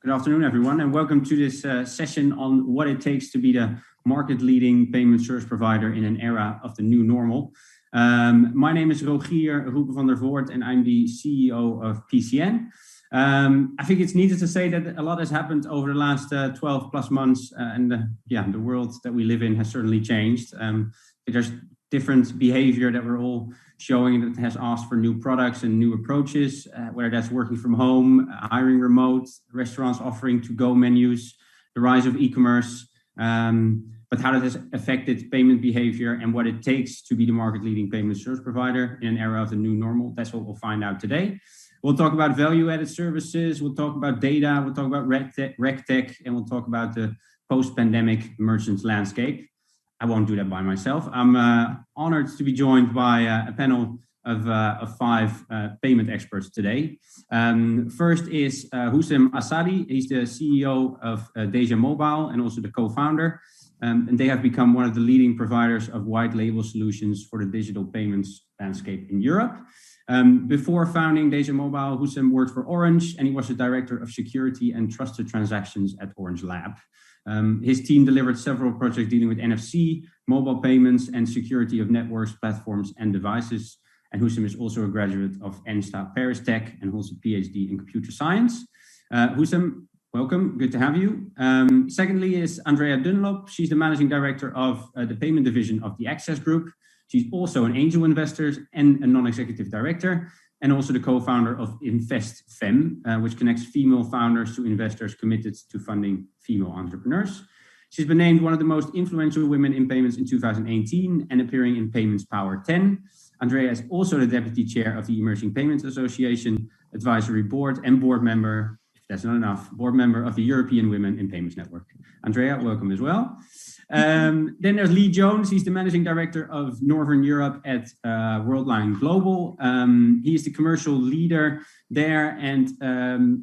Good afternoon, everyone, and welcome to this session on what it takes to be the market-leading payment service provider in an era of the new normal. My name is Rogier Roepen van der Voort, and I'm the CEO of PCN. I think it's needed to say that a lot has happened over the last 12 plus months, and the world that we live in has certainly changed. There's different behavior that we're all showing that has asked for new products and new approaches, whether that's working from home, hiring remote, restaurants offering to-go menus, the rise of e-commerce, but how that has affected payment behavior and what it takes to be the market-leading payment service provider in an era of the new normal. That's what we'll find out today. We'll talk about value-added services, we'll talk about data, we'll talk about RegTech, and we'll talk about the post-pandemic merchants landscape. I won't do that by myself. I'm honored to be joined by a panel of five payment experts today. First is Houssem Assadi. He's the CEO of Deja Mobile and also the co-founder. And they have become one of the leading providers of white label solutions for the digital payments landscape in Europe. Before founding Deja Mobile, Houssem worked for Orange, and he was the director of security and trusted transactions at Orange Lab. His team delivered several projects dealing with NFC, mobile payments, and security of networks, platforms, and devices. And Houssem is also a graduate of ENSTA Paris Tech and holds a PhD in computer science. Houssem, welcome. Good to have you. Secondly is Andrea Dunlop. She's the managing director of the payment division of the Access Group. She's also an angel investor and a non-executive director, and also the co-founder of InvestFem, which connects female founders to investors committed to funding female entrepreneurs. She's been named one of the most influential women in payments in 2018 and appearing in Payments Power 10. Andrea is also the deputy chair of the Emerging Payments Association Advisory Board and board member, if that's not enough, board member of the European Women in Payments Network. Andrea, welcome as well. Then there's Lee Jones. He's the managing director of Northern Europe at Worldline Global. He is the commercial leader there, and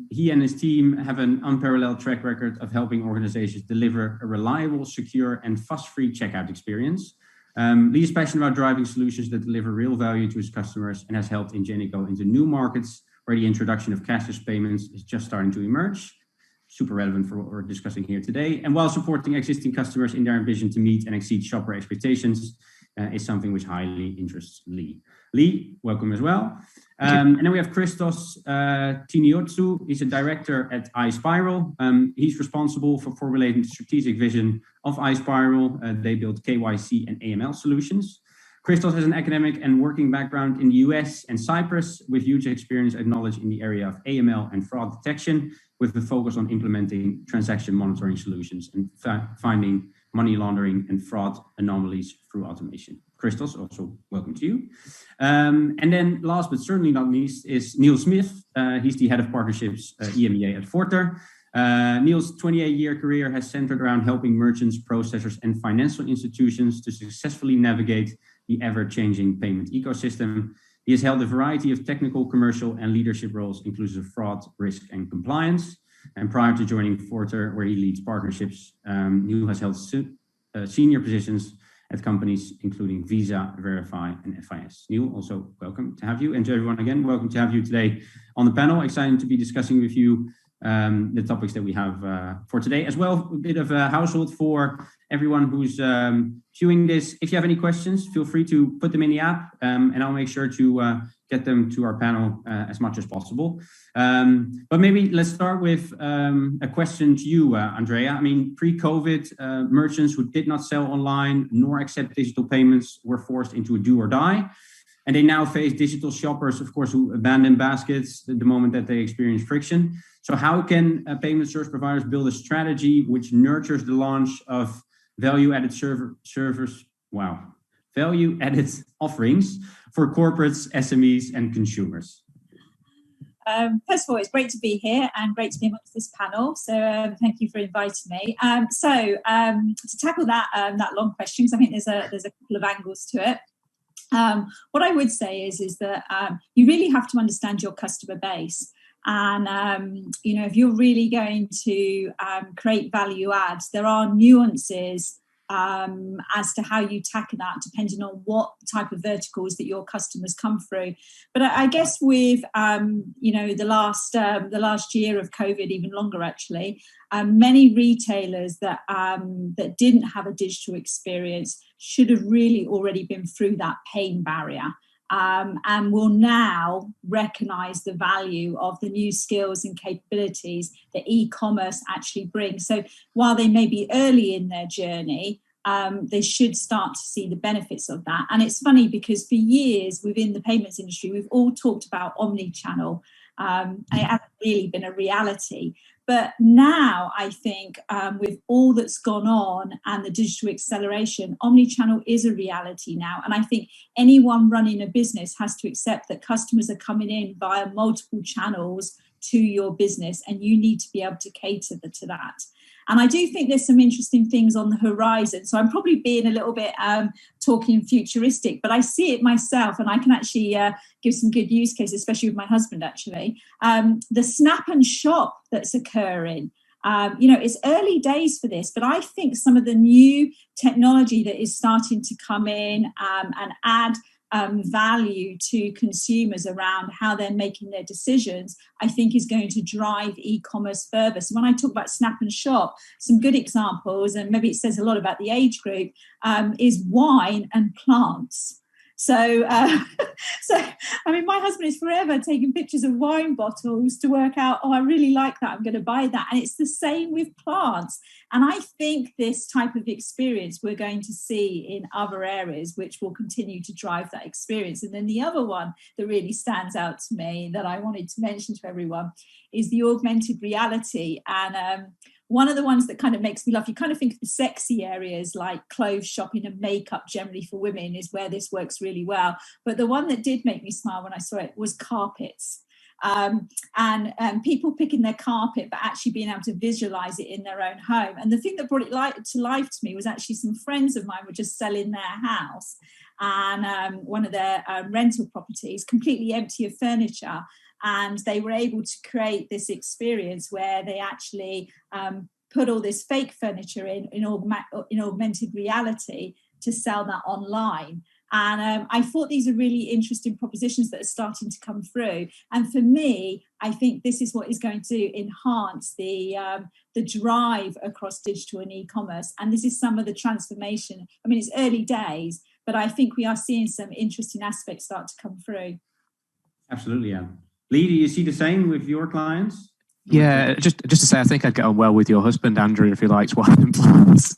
he and his team have an unparalleled track record of helping organizations deliver a reliable, secure, and fuss-free checkout experience. Lee is passionate about driving solutions that deliver real value to his customers and has helped Ingenico into new markets where the introduction of cashless payments is just starting to emerge. Super relevant for what we're discussing here today. And while supporting existing customers in their ambition to meet and exceed shopper expectations is something which highly interests Lee. Lee, welcome as well. And then we have Christos Tiniotsu. He's a director at iSpiral. He's responsible for formulating the strategic vision of iSpiral. They build KYC and AML solutions. Christos has an academic and working background in the US and Cyprus with huge experience and knowledge in the area of AML and fraud detection, with the focus on implementing transaction monitoring solutions and finding money laundering and fraud anomalies through automation. Christos, also welcome to you. And then last but certainly not least is Neil Smith. He's the head of partnerships EMEA at Forter. Neil's 28-year career has centered around helping merchants, processors, and financial institutions to successfully navigate the ever-changing payment ecosystem. He has held a variety of technical, commercial, and leadership roles, inclusive of fraud, risk, and compliance. And prior to joining Forter, where he leads partnerships, Neil has held senior positions at companies including Visa, Verify, and FIS. Neil, also welcome to have you. And to everyone again, welcome to have you today on the panel. Excited to be discussing with you the topics that we have for today, as well a bit of a household for everyone who's viewing this. If you have any questions, feel free to put them in the app, and I'll make sure to get them to our panel as much as possible. But maybe let's start with a question to you, Andrea. I mean, pre-COVID, merchants who did not sell online nor accept digital payments were forced into a do or die. And they now face digital shoppers, of course, who abandon baskets the moment that they experience friction. So how can payment service providers build a strategy which nurtures the launch of value-added value-added offerings for corporates, SMEs, and consumers? First of all, it's great to be here and great to be amongst this panel. So thank you for inviting me. To tackle that long question, because I think there's a couple of angles to it. What I would say is that you really have to understand your customer base. And, if you're really going to create value adds, there are nuances as to how you tackle that, depending on what type of verticals that your customers come through. But I guess with the last year of COVID, even longer actually, many retailers that didn't have a digital experience should have really already been through that pain barrier. And will now recognise the value of the new skills and capabilities that e-commerce actually brings. So while they may be early in their journey, they should start to see the benefits of that. And it's funny because for years within the payments industry, we've all talked about omni-channel, and it hasn't really been a reality. But now I think with all that's gone on and the digital acceleration, omni-channel is a reality now. And I think anyone running a business has to accept that customers are coming in via multiple channels to your business, and you need to be able to cater to that. And I do think there's some interesting things on the horizon. So I'm probably being a little bit talking futuristic, but I see it myself, and I can actually give some good use cases, especially with my husband, actually. The snap and shop that's occurring. It's early days for this, but I think some of the new technology that is starting to come in and add value to consumers around how they're making their decisions, I think is going to drive e-commerce further. So when I talk about Snap and Shop, some good examples, and maybe it says a lot about the age group, is wine and plants. So, my husband is forever taking pictures of wine bottles to work out, I really like that, I'm going to buy that. And it's the same with plants. And I think this type of experience we're going to see in other areas, which will continue to drive that experience. And then the other one that really stands out to me that I wanted to mention to everyone is the augmented reality. And one of the ones that kind of makes me laugh, you kind of think of the sexy areas like clothes shopping and makeup generally for women is where this works really well. But the one that did make me smile when I saw it was carpets. And people picking their carpet, but actually being able to visualize it in their own home. And the thing that brought it to life to me was actually some friends of mine were just selling their house and one of their rental properties, completely empty of furniture. And they were able to create this experience where they actually put all this fake furniture in augmented reality to sell that online. And I thought these are really interesting propositions that are starting to come through. And for me, I think this is what is going to enhance the drive across digital and e-commerce. And this is some of the transformation. I mean, it's early days, but I think we are seeing some interesting aspects start to come through. Absolutely, yeah. Lee, do you see the same with your clients? Yeah, just to say, I think I'd get on well with your husband, Andrew, if he likes wine and plants.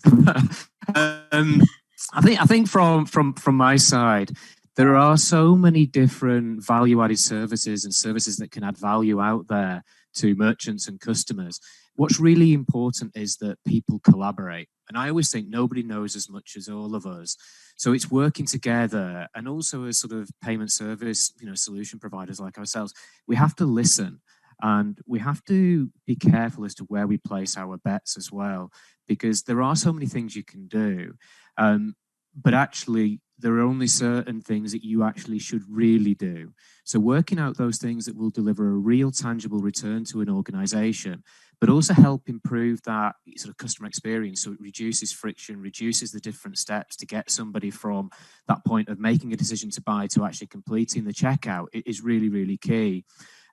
I think from my side, there are so many different value-added services and services that can add value out there to merchants and customers. What's really important is that people collaborate. And I always think nobody knows as much as all of us. So it's working together, and also as sort of payment service, solution providers like ourselves, we have to listen. And we have to be careful as to where we place our bets as well, because there are so many things you can do. But actually, there are only certain things that you actually should really do. So working out those things that will deliver a real tangible return to an organization, but also help improve that sort of customer experience. So it reduces friction, reduces the different steps to get somebody from that point of making a decision to buy to actually completing the checkout. It is really, really key.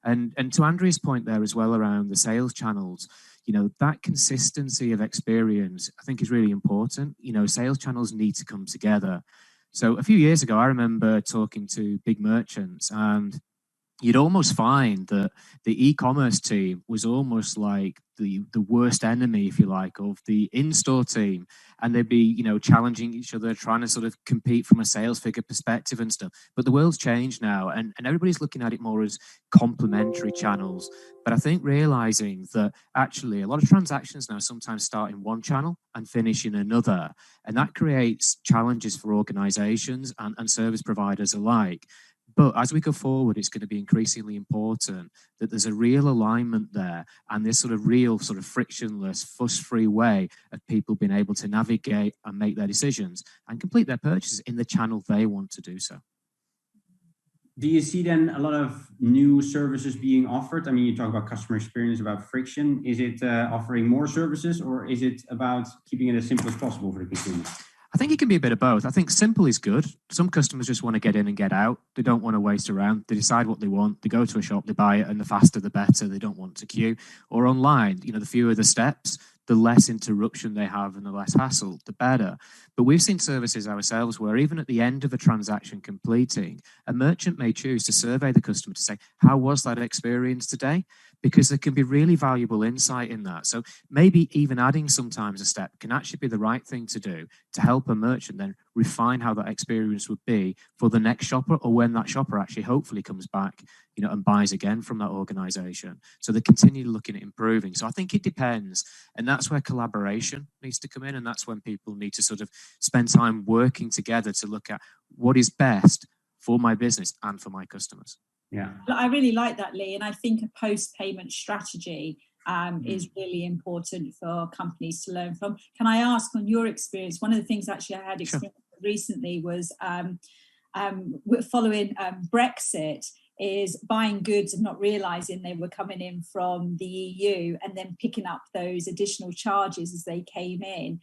And to Andrea's point there as well around the sales channels, that consistency of experience, I think, is really important. Sales channels need to come together. So a few years ago, I remember talking to big merchants, and you'd almost find that the e-commerce team was almost like the worst enemy, if you like, of the in-store team. And they'd be, challenging each other, trying to sort of compete from a sales figure perspective and stuff. But the world's changed now, and everybody's looking at it more as complementary channels. But I think realizing that actually a lot of transactions now sometimes start in one channel and finish in another. And that creates challenges for organizations and service providers alike. But as we go forward, it's going to be increasingly important that there's a real alignment there, and this sort of real sort of frictionless, fuss-free way of people being able to navigate and make their decisions and complete their purchases in the channel they want to do so. Do you see then a lot of new services being offered? I mean, you talk about customer experience, about friction. Is it offering more services, or is it about keeping it as simple as possible for the consumer? I think it can be a bit of both. I think simple is good. Some customers just want to get in and get out. They don't want to waste around. They decide what they want. They go to a shop, they buy it, and the faster the better. They don't want to queue. Or online, the fewer the steps, the less interruption they have and the less hassle, the better. But we've seen services ourselves where even at the end of a transaction completing, a merchant may choose to survey the customer to say, how was that experience today? Because there can be really valuable insight in that. So maybe even adding sometimes a step can actually be the right thing to do to help a merchant then refine how that experience would be for the next shopper, or when that shopper actually hopefully comes back, and buys again from that organization. So they continue looking at improving. So I think it depends. And that's where collaboration needs to come in. And that's when people need to sort of spend time working together to look at what is best for my business and for my customers. Yeah, I really like that, Lee. And I think a post-payment strategy is really important for companies to learn from. Can I ask, on your experience, one of the things actually I had experience recently was following Brexit, is buying goods and not realising they were coming in from the EU and then picking up those additional charges as they came in.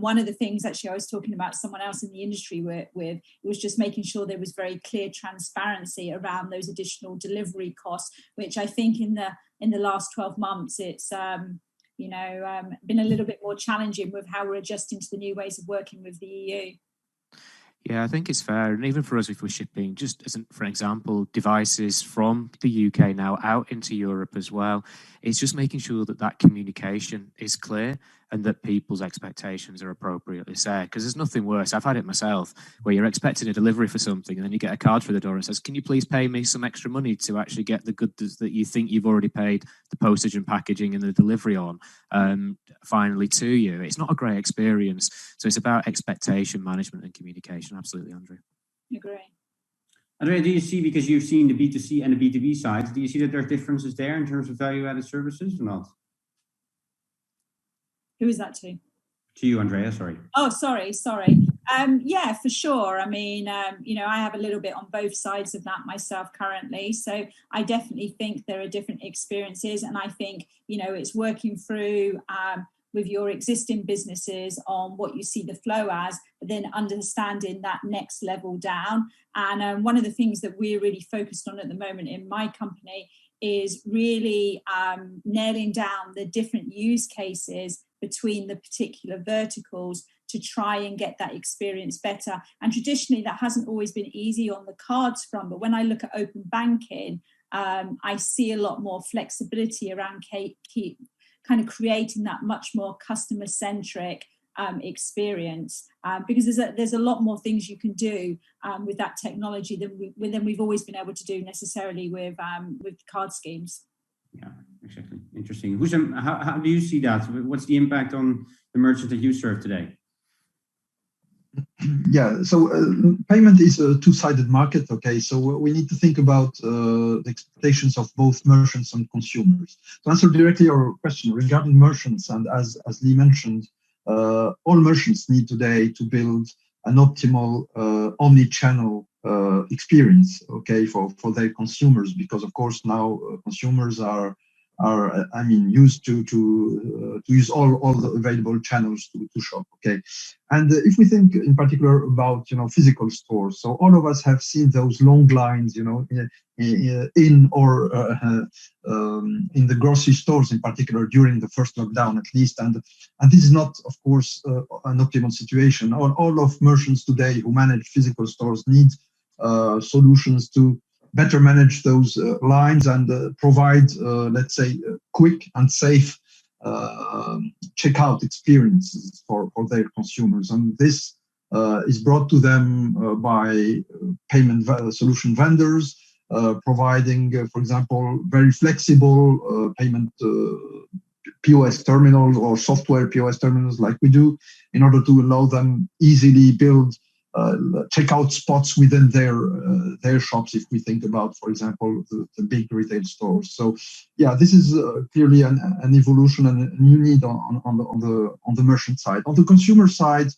One of the things actually I was talking about someone else in the industry with was just making sure there was very clear transparency around those additional delivery costs, which I think in the last 12 months it's been a little bit more challenging with how we're adjusting to the new ways of working with the EU. Yeah, I think it's fair. And even for us, if we're shipping, just as for example, devices from the UK now out into Europe as well, it's just making sure that communication is clear and that people's expectations are appropriately set. Because there's nothing worse. I've had it myself, where you're expecting a delivery for something and then you get a card through the door and says, can you please pay me some extra money to actually get the goods that you think you've already paid the postage and packaging and the delivery on finally to you. It's not a great experience. So it's about expectation management and communication. Absolutely, Andrew. Agree. Andrea, do you see, because you've seen the B2C and the B2B side, do you see that there's differences there in terms of value-added services or not? Who is that to? To you, Andrea, sorry. Oh, sorry. Yeah, for sure. I mean, I have a little bit on both sides of that myself currently. So I definitely think there are different experiences. And I think, it's working through with your existing businesses on what you see the flow as, but then understanding that next level down. And one of the things that we're really focused on at the moment in my company is really nailing down the different use cases between the particular verticals to try and get that experience better. And traditionally, that hasn't always been easy on the cards front. But when I look at open banking, I see a lot more flexibility around kind of creating that much more customer-centric experience, because there's a lot more things you can do with that technology than we've always been able to do necessarily with card schemes. Yeah, exactly. Interesting. Husam, how do you see that? What's the impact on the merchants that you serve today? Yeah, so payment is a two-sided market, okay? So we need to think about the expectations of both merchants and consumers. To answer directly your question regarding merchants, and as Lee mentioned, all merchants need today to build an optimal omni-channel experience, okay, for their consumers, because of course now consumers are used to use all the available channels to shop, okay? And if we think in particular about physical stores, so all of us have seen those long lines, in the grocery stores in particular during the first lockdown at least, and this is not, of course, an optimal situation. All of merchants today who manage physical stores need solutions to better manage those lines and provide, let's say, quick and safe checkout experiences for their consumers. And this is brought to them by payment solution vendors, providing, for example, very flexible payment POS terminals or software POS terminals like we do, in order to allow them easily build checkout spots within their shops. If we think about, for example, the big retail stores. So, yeah, this is clearly an evolution and a new need on the merchant side. On the consumer side,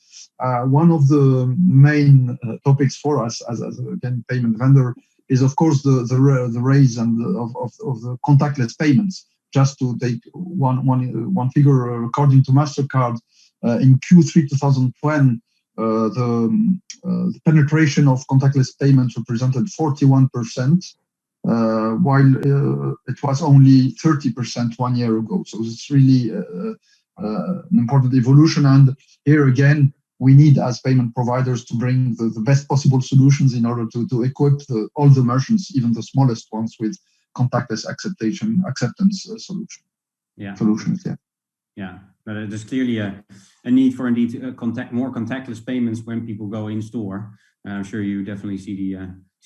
one of the main topics for us as again payment vendor is, of course, the raise and of the contactless payments. Just to take one figure, according to Mastercard, in Q3 2020. The penetration of contactless payments represented 41%, while it was only 30% 1 year ago. So it's really an important evolution. And here again, we need, as payment providers, to bring the best possible solutions in order to equip all the merchants, even the smallest ones, with contactless acceptance solutions. Yeah, but there's clearly a need for indeed more contactless payments when people go in store. I'm sure you definitely see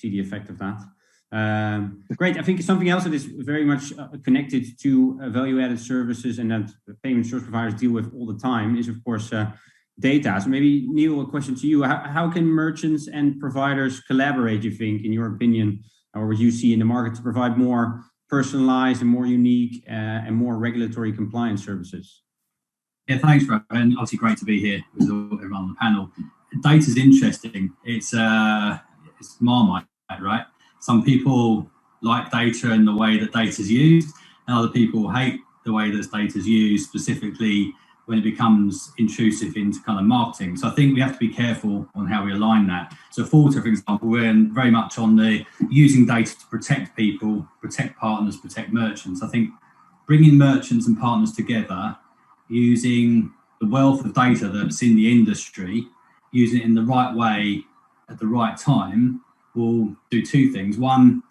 the effect of that. Great. I think something else that is very much connected to value-added services and that payment service providers deal with all the time is, of course, data. So maybe, Neil, a question to you. How can merchants and providers collaborate, you think, in your opinion, or what you see in the market, to provide more personalized and more unique and more regulatory compliance services? Yeah, thanks, Rob. And obviously great to be here with everyone on the panel. Data is interesting. It's Marmite, right? Some people like data and the way that data is used, and other people hate the way that data is used, specifically when it becomes intrusive into kind of marketing. So I think we have to be careful on how we align that. So Forta, for example, we're very much on the using data to protect people, protect partners, protect merchants. I think bringing merchants and partners together, using the wealth of data that's in the industry, using it in the right way at the right time, will do two things. One,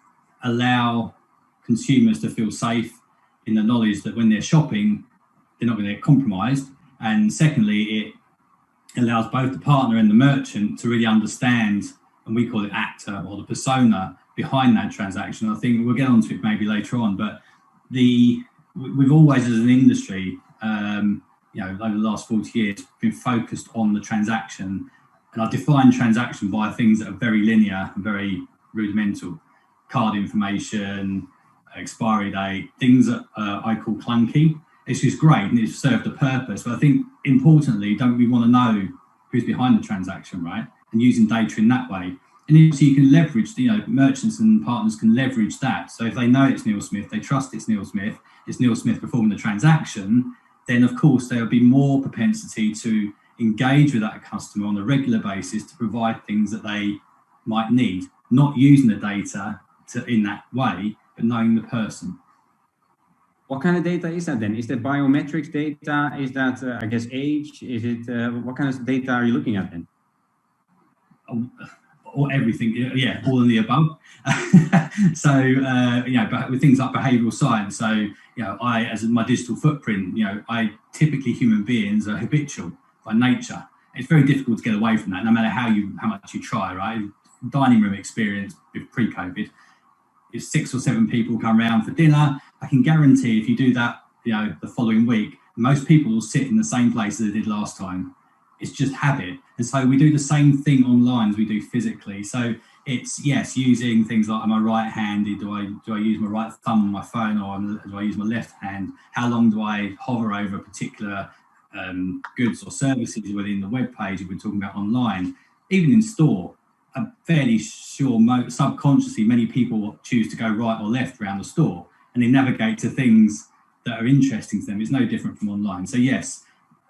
allow consumers to feel safe in the knowledge that when they're shopping, they're not going to get compromised. And secondly, it allows both the partner and the merchant to really understand, and we call it actor or the persona behind that transaction. I think we'll get onto it maybe later on, but we've always, as an industry, over the last 40 years, been focused on the transaction. And I define transaction by things that are very linear and very rudimental. Card information, expiry date, things that I call clunky. It's just great and it's served a purpose. But I think importantly, don't we want to know who's behind the transaction, right? And using data in that way. And so you can leverage, merchants and partners can leverage that. So if they know it's Neil Smith, they trust it's Neil Smith performing the transaction, then of course there will be more propensity to engage with that customer on a regular basis to provide things that they might need, not using the data in that way, but knowing the person. What kind of data is that then? Is that biometrics data? Is that, I guess, age? Is it, what kind of data are you looking at then? Or everything, yeah, all of the above. But with things like behavioural science, so, I, as my digital footprint, typically human beings are habitual by nature. It's very difficult to get away from that, no matter how much you try, right? Dining room experience pre-COVID, if 6 or 7 people come around for dinner, I can guarantee if you do that, the following week, most people will sit in the same place as they did last time. It's just habit. And so we do the same thing online as we do physically. So it's, yes, using things like, am I right-handed? Do I use my right thumb on my phone, or do I use my left hand? How long do I hover over particular goods or services within the web page if we're talking about online? Even in store, I'm fairly sure subconsciously many people choose to go right or left around the store, and they navigate to things that are interesting to them. It's no different from online. So yes,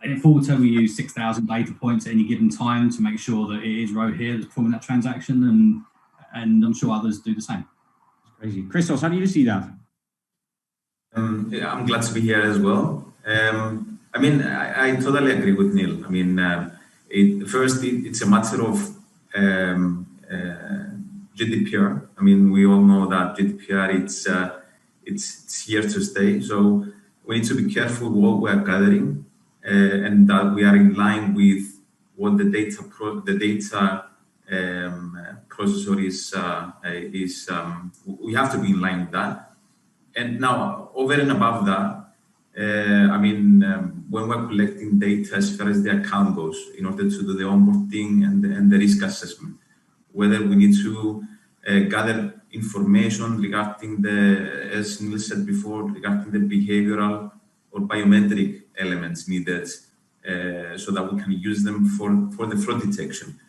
in Forta, we use 6,000 data points at any given time to make sure that it is Rohir that's performing that transaction, and I'm sure others do the same. It's crazy. Christos, how do you see that? I'm glad to be here as well. I totally agree with Neil. It's a matter of GDPR. We all know that GDPR, it's here to stay. So we need to be careful what we're gathering. And that we are in line with what the data processor is. We have to be in line with that. And now, over and above that, when we're collecting data as far as the account goes, in order to do the onboarding and the risk assessment, whether we need to gather information regarding the, as Neil said before, regarding the behavioral or biometric elements needed so that we can use them for the fraud detection.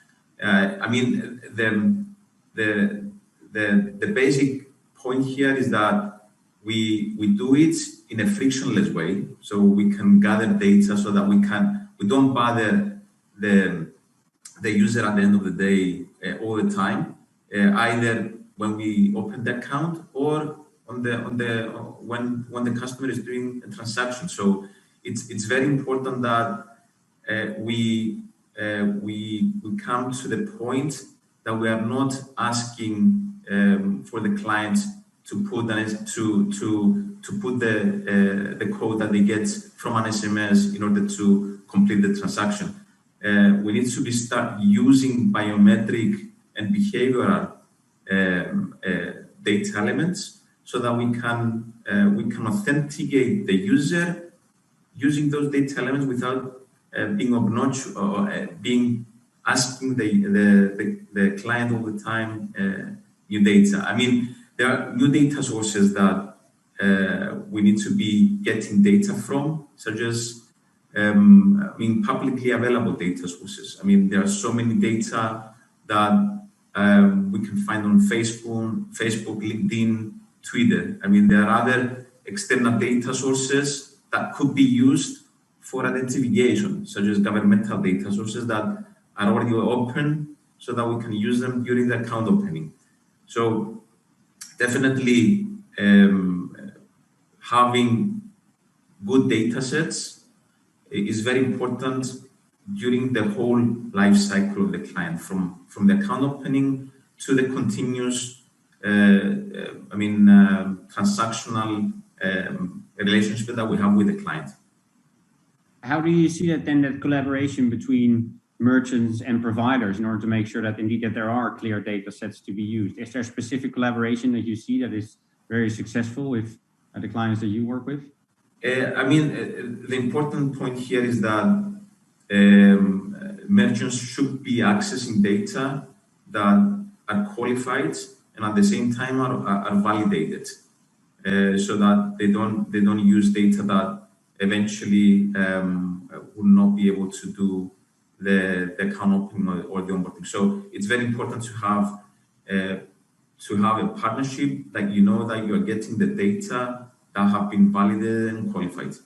I mean, the basic point here is that we do it in a frictionless way, so we can gather data so that we don't bother the user at the end of the day all the time, either when we open the account or when the customer is doing a transaction. So it's very important that we come to the point that we are not asking for the clients to put the code that they get from an SMS in order to complete the transaction. We need to start using biometric and behavioral data elements so that we can authenticate the user using those data elements without being obnoxious or asking the client all the time new data. I mean, there are new data sources that we need to be getting data from, such as publicly available data sources. I mean, there are so many data that we can find on Facebook, LinkedIn, Twitter. I mean, there are other external data sources that could be used for identification, such as governmental data sources that are already open so that we can use them during the account opening. So definitely having good data sets is very important during the whole life cycle of the client, from the account opening to the continuous transactional relationship that we have with the client. How do you see that then, that collaboration between merchants and providers in order to make sure that indeed that there are clear data sets to be used? Is there specific collaboration that you see that is very successful with the clients that you work with? The important point here is that merchants should be accessing data that are qualified and at the same time are validated, so that they don't use data that eventually will not be able to do the account opening or the onboarding. So it's very important to have a partnership that you know that you're getting the data that have been validated and qualified.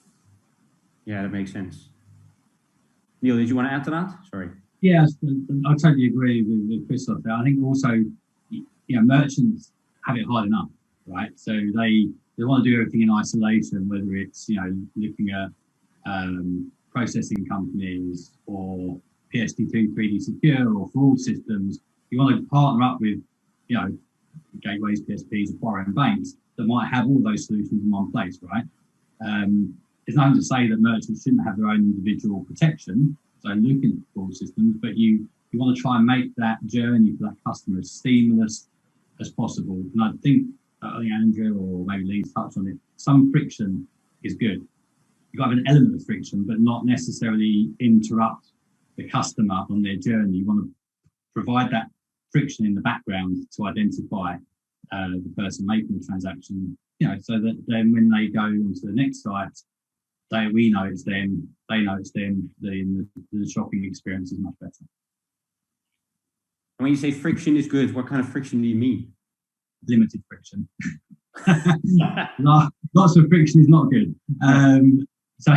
Yeah, that makes sense. Neil, did you want to add to that? Sorry. Yeah, I totally agree with Christoph there. I think also, merchants have it hard enough, right? So they want to do everything in isolation, whether it's, looking at processing companies or PSD2, 3D Secure or fraud systems. You want to partner up with, gateways, PSPs, acquiring banks that might have all those solutions in one place, right? It's nothing to say that merchants shouldn't have their own individual protection, so looking at fraud systems, but you want to try and make that journey for that customer as seamless as possible. And I think Andrew or maybe Lee touched on it. Some friction is good. You've got to have an element of friction, but not necessarily interrupt the customer on their journey. You want to provide that friction in the background to identify the person making the transaction, so that then when they go onto the next site, we know it's them, they know it's them, the shopping experience is much better. And when you say friction is good, what kind of friction do you mean? Limited friction. Lots of friction is not good. So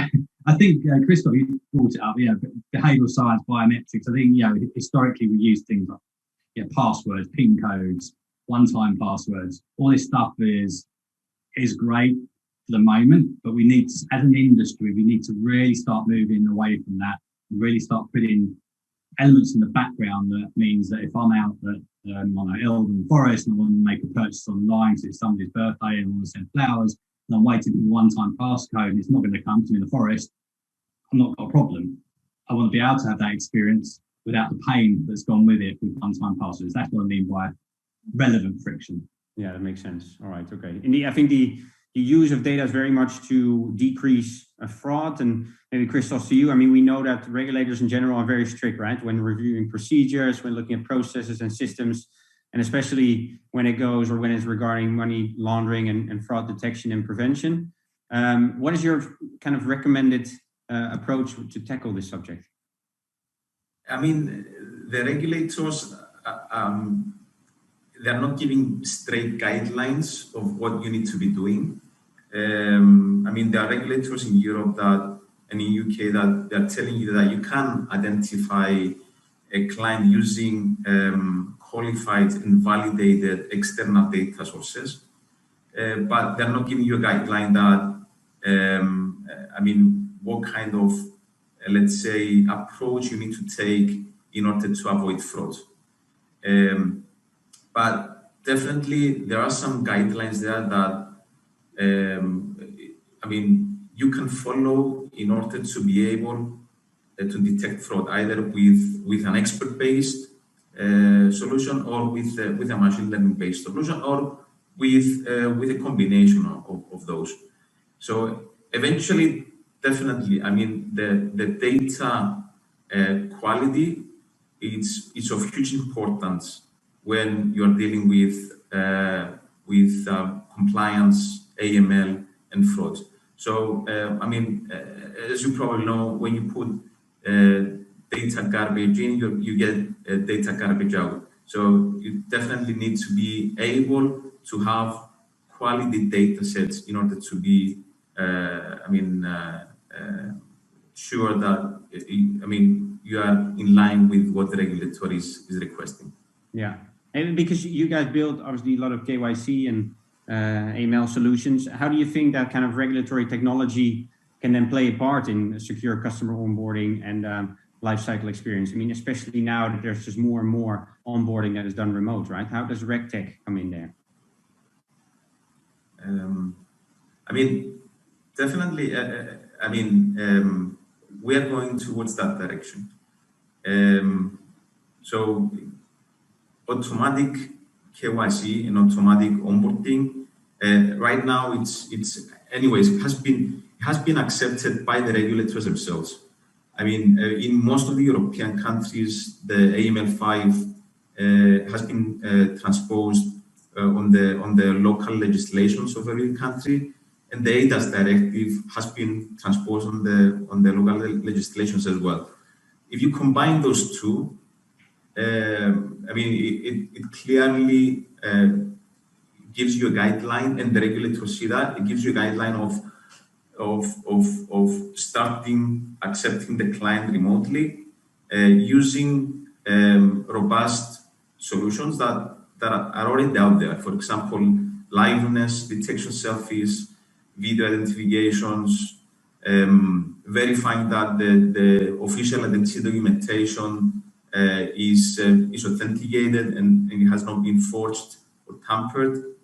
I think, Christoph, you brought it up, behavioural science, biometrics. I think, historically we use things like passwords, PIN codes, one-time passwords. All this stuff is great for the moment, but we need to, as an industry, we need to really start moving away from that, really start putting elements in the background. That means that if I'm out at Elven Forest and I want to make a purchase online, so it's somebody's birthday and I want to send flowers, and I'm waiting for the one-time passcode and it's not going to come to me in the forest, I'm not got a problem. I want to be able to have that experience without the pain that's gone with it with one-time passwords. That's what I mean by relevant friction. Yeah, that makes sense. All right, okay. Indeed, I think the the use of data is very much to decrease fraud. And maybe Christos, to you, I mean, we know that regulators in general are very strict, right? When reviewing procedures, when looking at processes and systems, and especially when it goes or when it's regarding money laundering and fraud detection and prevention. What is your kind of recommended approach to tackle this subject? I mean, the regulators, they're not giving straight guidelines of what you need to be doing. I mean, there are regulators in Europe that, and in UK that they're telling you that you can identify a client using qualified and validated external data sources, but they're not giving you a guideline that, I mean, what kind of, let's say, approach you need to take in order to avoid fraud. But definitely there are some guidelines there that, I mean, you can follow in order to be able to detect fraud, either with an expert-based solution or with a machine learning-based solution, or with a combination of those. So eventually, definitely, I mean, the data quality is of huge importance when you're dealing with compliance, AML, and fraud. So, I mean, as you probably know, when you put data garbage in, you get data garbage out. So you definitely need to be able to have quality data sets in order to be, I mean, sure that, I mean, you are in line with what the regulator is requesting. Yeah, and because you guys build obviously a lot of KYC and AML solutions, how do you think that kind of regulatory technology can then play a part in secure customer onboarding and lifecycle experience? I mean, especially now that there's just more and more onboarding that is done remote, right? How does RegTech come in there? I mean, definitely, I mean, we are going towards that direction. So automatic KYC and automatic onboarding, right now it's anyways, it has been accepted by the regulators themselves. I mean, in most of the European countries, the AML5 has been transposed on the local legislations of every country, and the ADAS directive has been transposed on the local legislations as well. If you combine those two, I mean, it clearly gives you a guideline, and the regulators see that. It gives you a guideline of starting accepting the client remotely, using robust solutions that are already out there. For example, liveness detection, selfies, video identifications, verifying that the official identity documentation is authenticated and it has not been forged or tampered.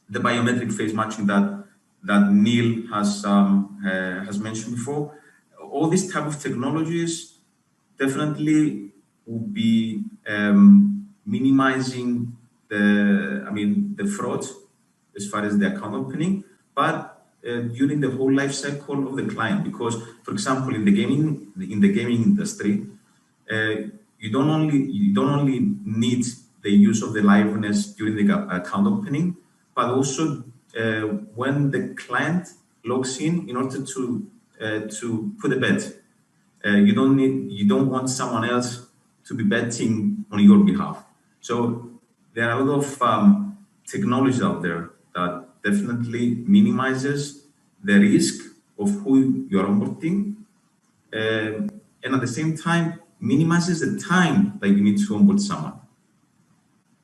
The biometric face matching that Neil has mentioned before. All these type of technologies definitely will be minimizing the fraud as far as the account opening, but during the whole life cycle of the client. Because, for example, in the gaming industry, you don't only need the use of the liveness during the account opening, but also when the client logs in order to put a bet. You don't want someone else to be betting on your behalf. So there are a lot of technology out there that definitely minimizes the risk of who you're onboarding, and at the same time minimizes the time that you need to onboard someone.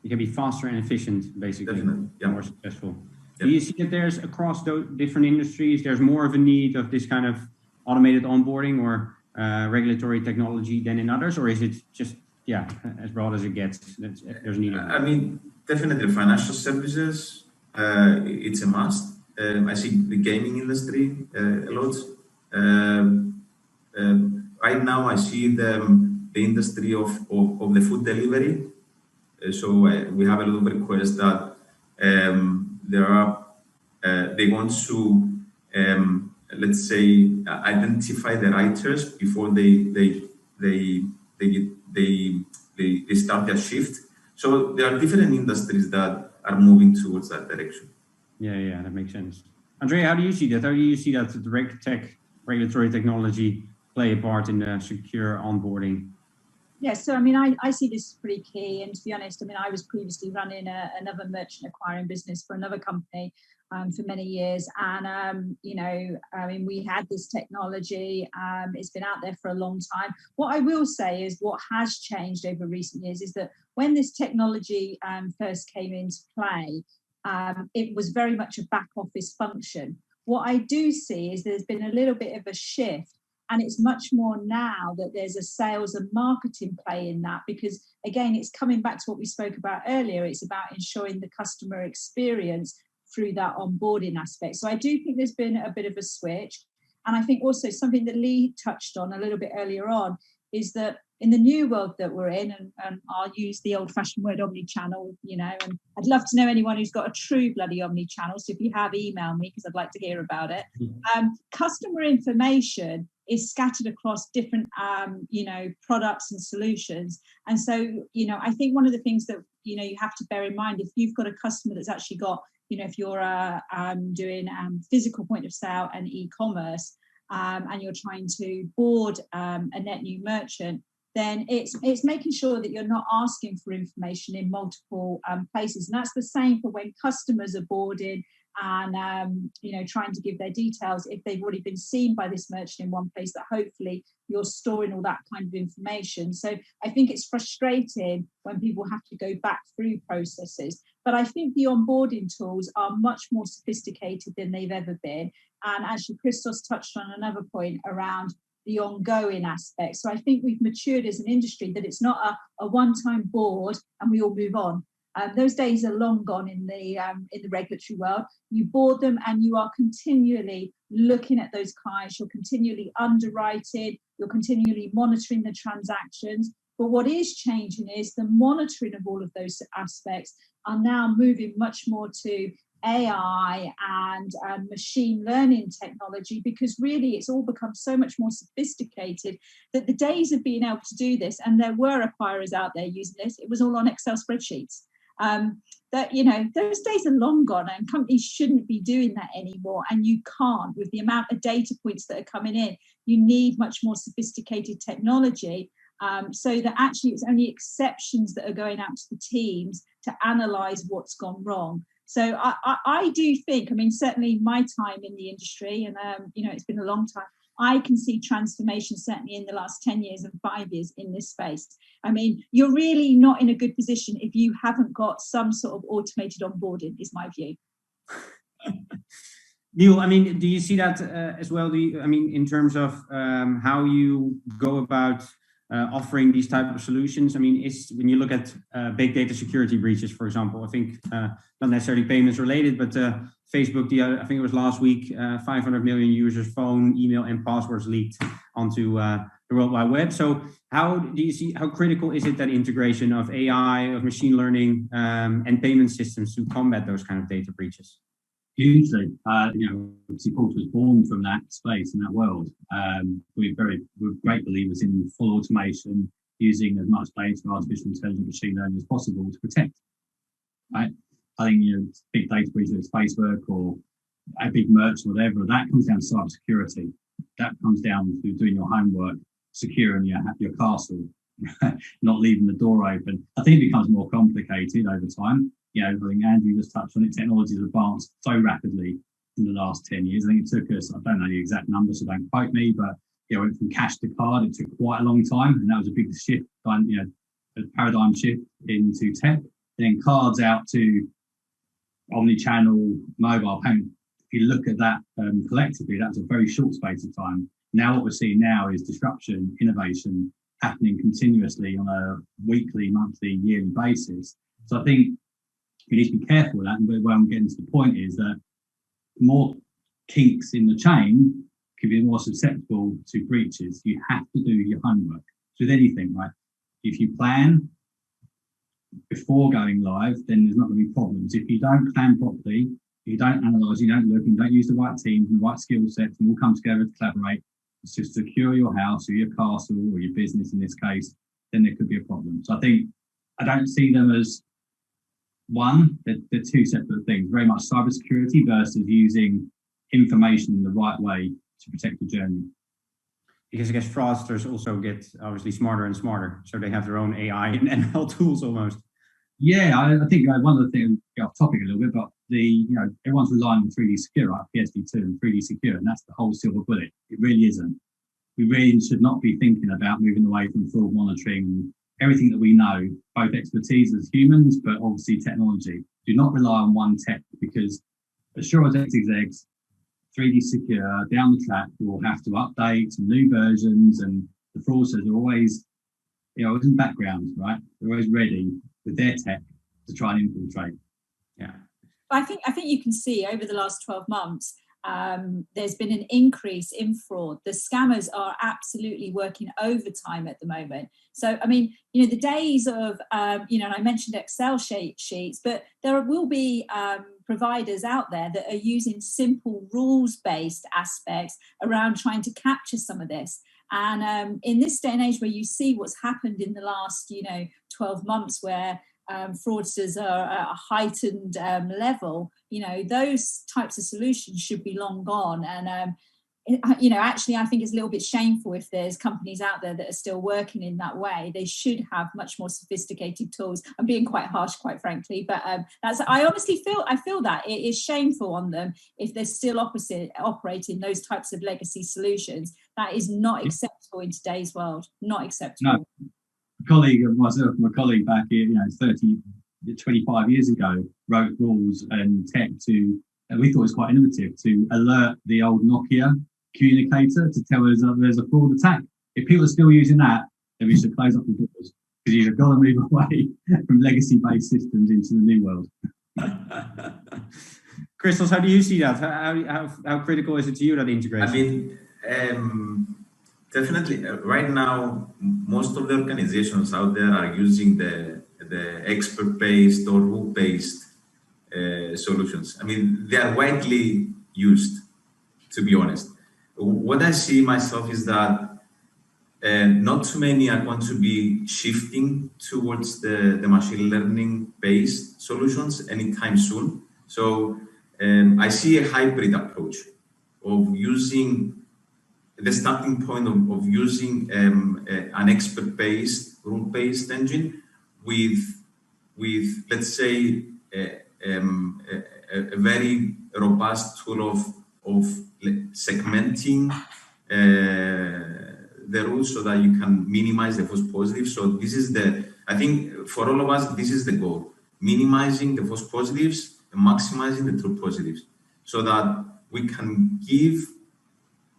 You can be faster and efficient, basically. Definitely, yeah. More successful. Yeah. Do you see that there's across those different industries, there's more of a need of this kind of automated onboarding or regulatory technology than in others, or is it just as broad as it gets? There's need. I mean, definitely financial services. It's a must. I see the gaming industry a lot. Right now, I see the industry of the food delivery. So we have a lot of requests that there are they want to, let's say, identify the writers before they start their shift. So there are different industries that are moving towards that direction. Yeah, that makes sense. Andrea, how do you see that? How do you see that the RegTech, regulatory technology, play a part in the secure onboarding? Yes, so I mean, I see this as pretty key. And to be honest, I mean, I was previously running another merchant acquiring business for another company for many years. And, you know, I mean, we had this technology. It's been out there for a long time. What I will say is what has changed over recent years is that when this technology first came into play, it was very much a back office function. What I do see is there's been a little bit of a shift. And it's much more now that there's a sales and marketing play in that, because again, it's coming back to what we spoke about earlier. It's about ensuring the customer experience through that onboarding aspect. So I do think there's been a bit of a switch. And I think also something that Lee touched on a little bit earlier on is that in the new world that we're in, and I'll use the old-fashioned word omni-channel, you know, and I'd love to know anyone who's got a true bloody omni-channel. So if you have, email me because I'd like to hear about it. Customer information is scattered across different, you know, products and solutions. And so, you know, I think one of the things that, you know, you have to bear in mind, if you've got a customer that's actually got, you know, if you're doing physical point of sale and e-commerce, and you're trying to board a net new merchant, then it's making sure that you're not asking for information in multiple places. And that's the same for when customers are boarded and, you know, trying to give their details if they've already been seen by this merchant in one place, that hopefully you're storing all that kind of information. So I think it's frustrating when people have to go back through processes. But I think the onboarding tools are much more sophisticated than they've ever been. And actually, Christos touched on another point around the ongoing aspect. So I think we've matured as an industry that it's not a one-time board and we all move on. Those days are long gone in the regulatory world. You board them and you are continually looking at those clients. You're continually underwriting. You're continually monitoring the transactions. But what is changing is the monitoring of all of those aspects are now moving much more to AI and machine learning technology, because really it's all become so much more sophisticated that the days of being able to do this, and there were acquirers out there using this, it was all on Excel spreadsheets. That, you know, those days are long gone, and companies shouldn't be doing that anymore. And you can't, with the amount of data points that are coming in, you need much more sophisticated technology. So that actually it's only exceptions that are going out to the teams to analyze what's gone wrong. So I do think, I mean, certainly my time in the industry, and, you know, it's been a long time, I can see transformation certainly in the last 10 years and 5 years in this space. I mean, you're really not in a good position if you haven't got some sort of automated onboarding, is my view. Neil, I mean, do you see that as well? I mean, in terms of how you go about offering these type of solutions? I mean, when you look at big data security breaches, for example, I think not necessarily payments related, but Facebook, I think it was last week, 500 million users' phone, email, and passwords leaked onto the World Wide Web. So how do you see, how critical is it that integration of AI, of machine learning, and payment systems to combat those kind of data breaches? Hugely. You know, obviously Porter was born from that space and that world. We're great believers in full automation, using as much data, artificial intelligence, machine learning as possible to protect. Right? I think, you know, big data breaches of Facebook or a big merchant, whatever, that comes down to cybersecurity. That comes down to doing your homework, securing your castle, not leaving the door open. I think it becomes more complicated over time. You know, I think Andrew just touched on it. Technology has advanced so rapidly in the last 10 years. I think it took us, I don't know the exact numbers, so don't quote me, but, you know, went from cash to card. It took quite a long time, and that was a big shift, you know, a paradigm shift into tech. And then cards out to omni-channel mobile payment. If you look at that collectively, that was a very short space of time. Now what we're seeing now is disruption, innovation happening continuously on a weekly, monthly, yearly basis. So I think we need to be careful with that. And where I'm getting to the point is that more kinks in the chain can be more susceptible to breaches. You have to do your homework. So with anything, right? If you plan before going live, then there's not going to be problems. If you don't plan properly, You don't analyse, you don't look, you don't use the right teams and the right skill sets, and all come together to collaborate to secure your house or your castle or your business in this case, then there could be a problem. So I don't see them as one, they're two separate things, very much cybersecurity versus using information in the right way to protect the journey. Because I guess fraudsters also get obviously smarter and smarter, so they have their own AI and ML tools almost. Yeah, I think one of the things, get off topic a little bit, but everyone's relying on 3D Secure, right? PSD2 and 3D Secure, and that's the whole silver bullet. It really isn't. We really should not be thinking about moving away from fraud monitoring and everything that we know, both expertise as humans, but obviously technology. Do not rely on one tech, because as sure as X is eggs, 3D Secure down the track will have to update some new versions, and the fraudsters are always, always in background, right? They're always ready with their tech to try and infiltrate. Yeah. I think you can see over the last 12 months, there's been an increase in fraud. The scammers are absolutely working overtime at the moment. So, I mean, the days of, and I mentioned Excel sheets, but there will be providers out there that are using simple rules-based aspects around trying to capture some of this. And in this day and age where you see what's happened in the last, 12 months where fraudsters are at a heightened level, those types of solutions should be long gone. And, actually, I think it's a little bit shameful if there's companies out there that are still working in that way. They should have much more sophisticated tools. I'm being quite harsh, quite frankly, but I honestly feel that it is shameful on them if they're still operating those types of legacy solutions. That is not acceptable in today's world. Not acceptable. No. A colleague of myself, my colleague back here, 25 years ago, wrote rules and tech and we thought it was quite innovative, to alert the old Nokia communicator to tell us that there's a fraud attack. If people are still using that, then we should close up the doors, because you've got to move away from legacy-based systems into the new world. Christos, how do you see that? How critical is it to you, that integration? I mean, definitely. Right now, most of the organizations out there are using the expert-based or rule-based solutions. I mean, they are widely used, to be honest. What I see myself is that not too many are going to be shifting towards the machine learning-based solutions anytime soon. So I see a hybrid approach of using the starting point of using an expert-based, rule-based engine with let's say a very robust tool of segmenting the rules so that you can minimize the false positives. So this is I think for all of us, this is the goal: minimizing the false positives and maximizing the true positives, so that we can give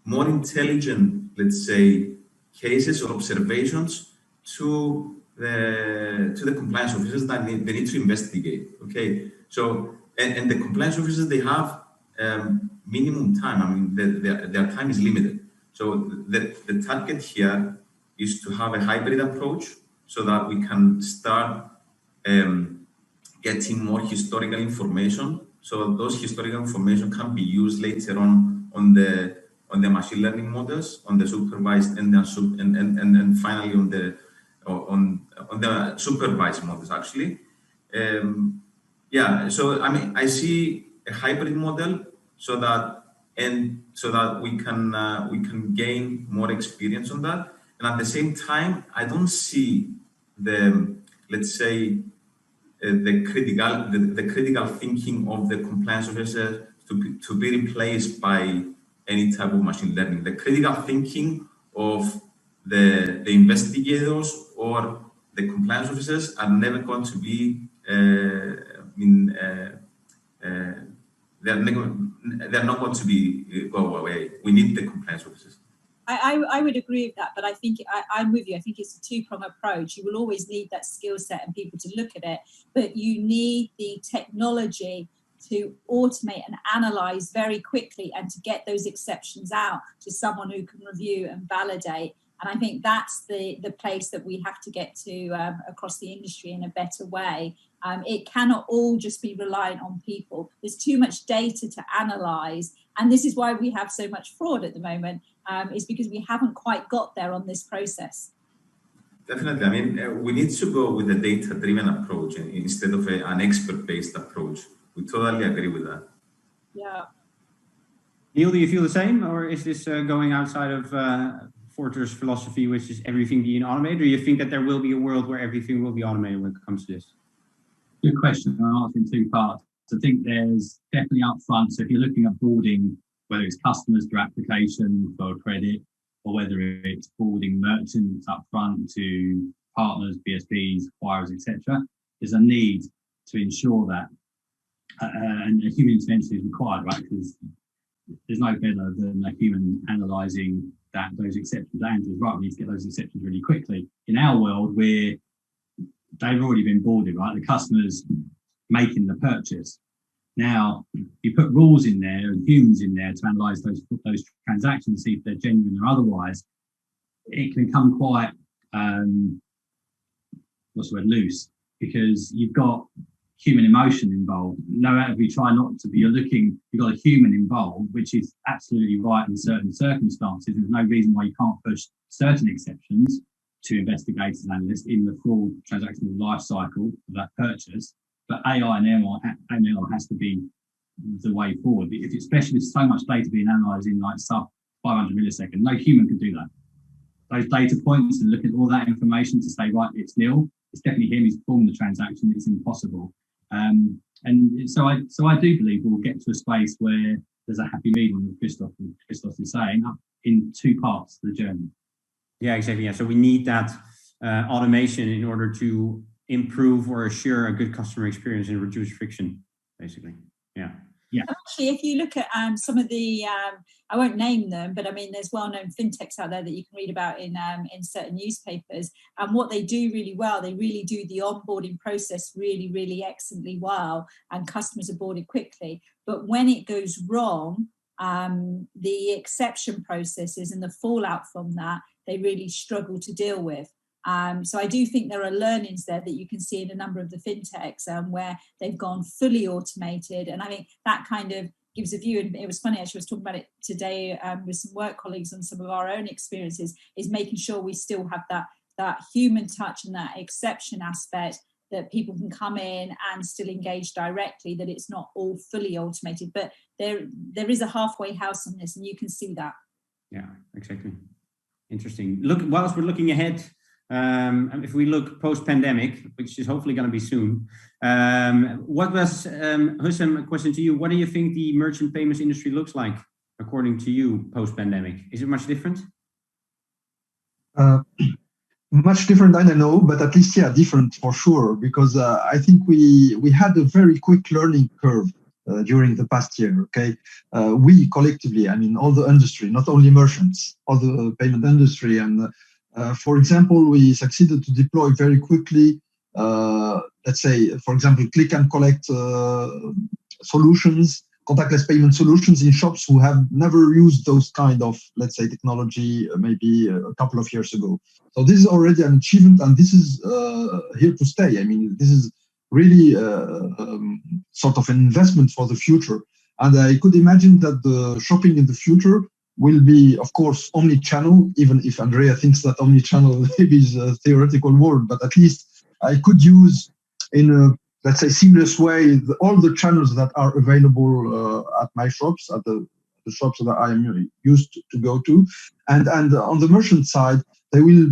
more intelligent, let's say, cases or observations to the compliance officers that they need to investigate. Okay, so and the compliance officers, they have minimum time. I mean, their time is limited. So the target here is to have a hybrid approach, so that we can start getting more historical information. So those historical information can be used later on the machine learning models, on the supervised and finally on the supervised models, actually. So I mean, I see a hybrid model so that we can gain more experience on that, and at the same time, I don't see the critical thinking of the compliance officer to be replaced by any type of machine learning. The critical thinking of the investigators or the compliance officers are never going to be they're not going to be go away. We need the compliance officers. I would agree with that, but I think I'm with you. I think it's a two-pronged approach. You will always need that skill set and people to look at it, but you need the technology to automate and analyze very quickly and to get those exceptions out to someone who can review and validate. And I think that's the place that we have to get to across the industry in a better way. It cannot all just be reliant on people. There's too much data to analyze. And this is why we have so much fraud at the moment, is because we haven't quite got there on this process. Definitely. I mean, we need to go with a data-driven approach instead of an expert-based approach. We totally agree with that. Yeah. Neil, do you feel the same, or is this going outside of Forter's philosophy, which is everything being automated? Or do you think that there will be a world where everything will be automated when it comes to this? Good question. I'll ask in two parts. I think there's definitely upfront. So if you're looking at boarding, whether it's customers through application for credit, or whether it's boarding merchants upfront to partners, BSPs, acquirers, etc., there's a need to ensure that and a human intervention is required, right? Because there's no better than a human analysing those exceptions. Andrew's right, we need to get those exceptions really quickly. In our world, they've already been boarded, right? The customer's making the purchase. Now, you put rules in there and humans in there to analyse those transactions, see if they're genuine or otherwise. It can become quite, loose, because you've got human emotion involved. No matter if you try not to be, you've got a human involved, which is absolutely right in certain circumstances. There's no reason why you can't push certain exceptions to investigators and analysts in the full transactional life cycle of that purchase. But AI and ML has to be the way forward. Especially with so much data being analysed in like sub 500 milliseconds, no human can do that. Those data points and look at all that information to say, right, it's nil. It's definitely him who's performed the transaction. It's impossible. And so I do believe we'll get to a space where there's a happy medium, as Christos is saying, up in two parts of the journey. Yeah, exactly. Yeah. So we need that automation in order to improve or assure a good customer experience and reduce friction, basically. Yeah. Yeah. Actually, if you look at some of the, I won't name them, but I mean, there's well-known fintechs out there that you can read about in certain newspapers. And what they do really well, they really do the onboarding process really, really excellently well, and customers are boarded quickly. But when it goes wrong, the exception processes and the fallout from that, they really struggle to deal with. So I do think there are learnings there that you can see in a number of the fintechs where they've gone fully automated. And I think that kind of gives a view. And it was funny, actually, I was talking about it today with some work colleagues on some of our own experiences, is making sure we still have that human touch and that exception aspect, that people can come in and still engage directly, that it's not all fully automated. But there is a halfway house on this, and you can see that. Yeah, exactly. Interesting. Look, whilst we're looking ahead, if we look post-pandemic, which is hopefully going to be soon, what was, Hussam, a question to you, what do you think the merchant payments industry looks like, according to you, post-pandemic? Is it much different? Much different, I don't know, but at least, yeah, different for sure, because I think we had a very quick learning curve during the past year, okay? We collectively, I mean, all the industry, not only merchants, all the payment industry, and for example, we succeeded to deploy very quickly, let's say, for example, click and collect solutions, contactless payment solutions in shops who have never used those kind of, let's say, technology maybe a couple of years ago. So this is already an achievement, and this is here to stay. I mean, this is really sort of an investment for the future. And I could imagine that the shopping in the future will be, of course, omni-channel, even if Andrea thinks that omni-channel maybe is a theoretical word, but at least I could use in a, let's say, seamless way all the channels that are available at my shops, at the shops that I am used to go to. And on the merchant side, they will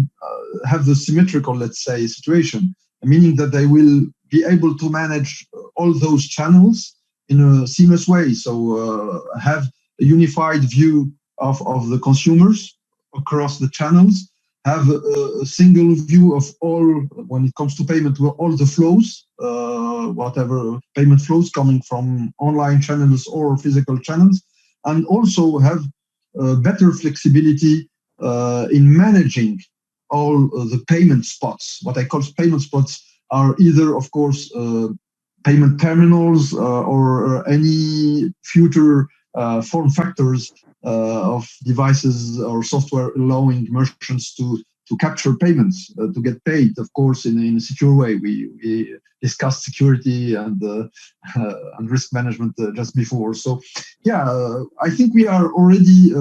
have the symmetrical, let's say, situation, meaning that they will be able to manage all those channels in a seamless way. So have a unified view of the consumers across the channels, have a single view of all, when it comes to payment, all the flows, whatever payment flows coming from online channels or physical channels, and also have better flexibility in managing all the payment spots. What I call payment spots are either, of course, payment terminals or any future form factors of devices or software allowing merchants to to capture payments, to get paid, of course, in a secure way. We discussed security and risk management just before. So, yeah, I think we are already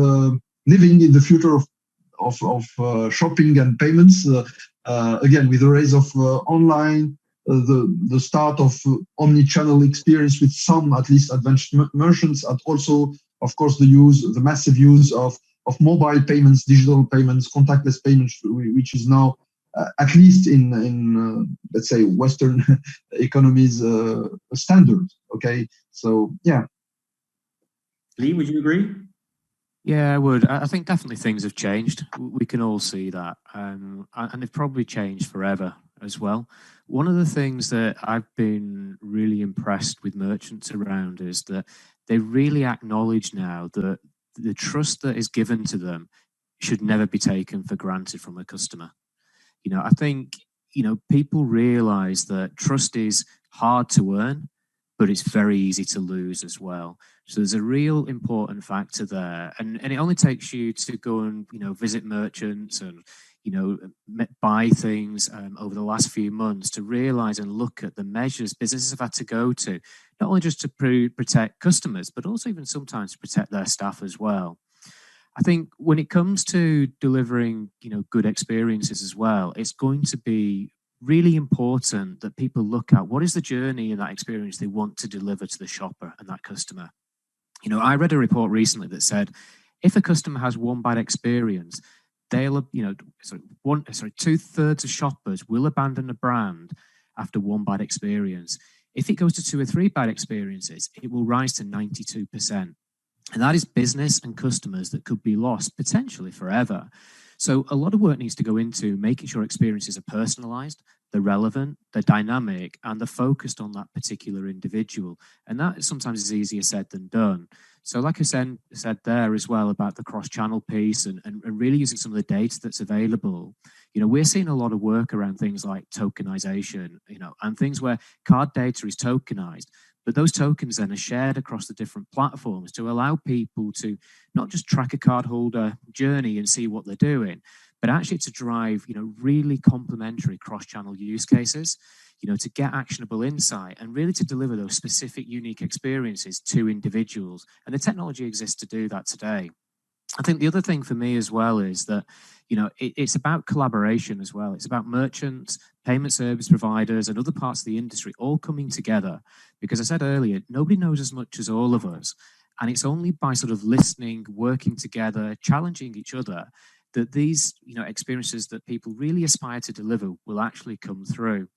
living in the future of shopping and payments. Again, with the rise of online, the start of omni-channel experience with some, at least, advanced merchants, and also, of course, the massive use of mobile payments, digital payments, contactless payments, which is now, at least in let's say, Western economies, standard. Okay, so yeah. Lee, would you agree? Yeah, I would. I think definitely things have changed. We can all see that. And they've probably changed forever as well. One of the things that I've been really impressed with merchants around is that they really acknowledge now that the trust that is given to them should never be taken for granted from a customer. I think, people realize that trust is hard to earn, but it's very easy to lose as well. So there's a real important factor there. And it only takes you to go and, visit merchants and, buy things over the last few months to realize and look at the measures businesses have had to go to, not only just to protect customers, but also even sometimes to protect their staff as well. I think when it comes to delivering, good experiences as well, it's going to be really important that people look at what is the journey in that experience they want to deliver to the shopper and that customer. I read a report recently that said if a customer has one bad experience, they'll, 2/3 of shoppers will abandon a brand after one bad experience. If it goes to 2 or 3 bad experiences, it will rise to 92%. And that is business and customers that could be lost potentially forever. So a lot of work needs to go into making sure experiences are personalized, they're relevant, they're dynamic, and they're focused on that particular individual. And that sometimes is easier said than done. So like I said there as well about the cross-channel piece and really using some of the data that's available, we're seeing a lot of work around things like tokenization, and things where card data is tokenized. But those tokens then are shared across the different platforms to allow people to not just track a cardholder journey and see what they're doing, but actually to drive, really complementary cross-channel use cases, to get actionable insight and really to deliver those specific, unique experiences to individuals. And the technology exists to do that today. I think the other thing for me as well is that, it's about collaboration as well. It's about merchants, payment service providers, and other parts of the industry all coming together. Because I said earlier, nobody knows as much as all of us. And it's only by sort of listening, working together, challenging each other, that these, experiences that people really aspire to deliver will actually come through.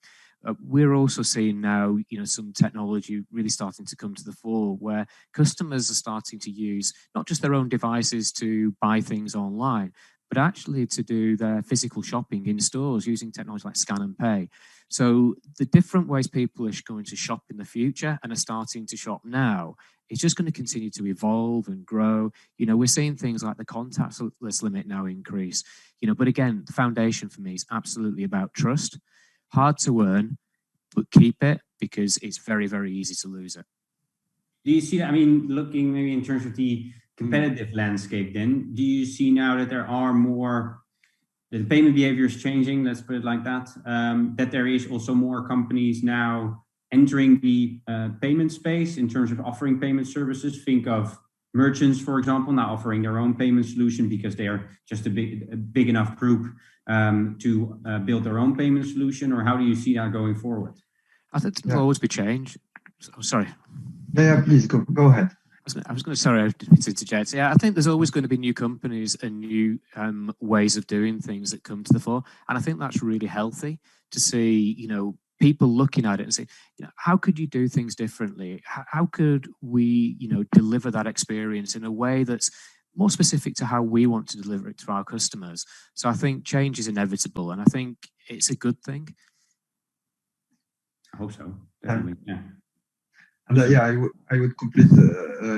We're also seeing now, some technology really starting to come to the fore where customers are starting to use not just their own devices to buy things online, but actually to do their physical shopping in stores using technology like scan and pay. So the different ways people are going to shop in the future and are starting to shop now, it's just going to continue to evolve and grow. We're seeing things like the contactless limit now increase, but again, the foundation for me is absolutely about trust. Hard to earn, but keep it because it's very, very easy to lose it. Do you see that? I mean, looking maybe in terms of the competitive landscape, then, do you see now that there are more, the payment behavior is changing, let's put it like that, that there is also more companies now entering the payment space in terms of offering payment services? Think of merchants, for example, now offering their own payment solution because they are just a big enough group to build their own payment solution, or how do you see that going forward? I think there'll always be change. Oh, sorry. Yeah, please go ahead. I was going to, sorry, I didn't interject. Yeah, I think there's always going to be new companies and new ways of doing things that come to the fore. And I think that's really healthy to see, people looking at it and say, how could you do things differently? How could we, deliver that experience in a way that's more specific to how we want to deliver it to our customers? So I think change is inevitable, and I think it's a good thing. I hope so. Definitely. Yeah. And I would complete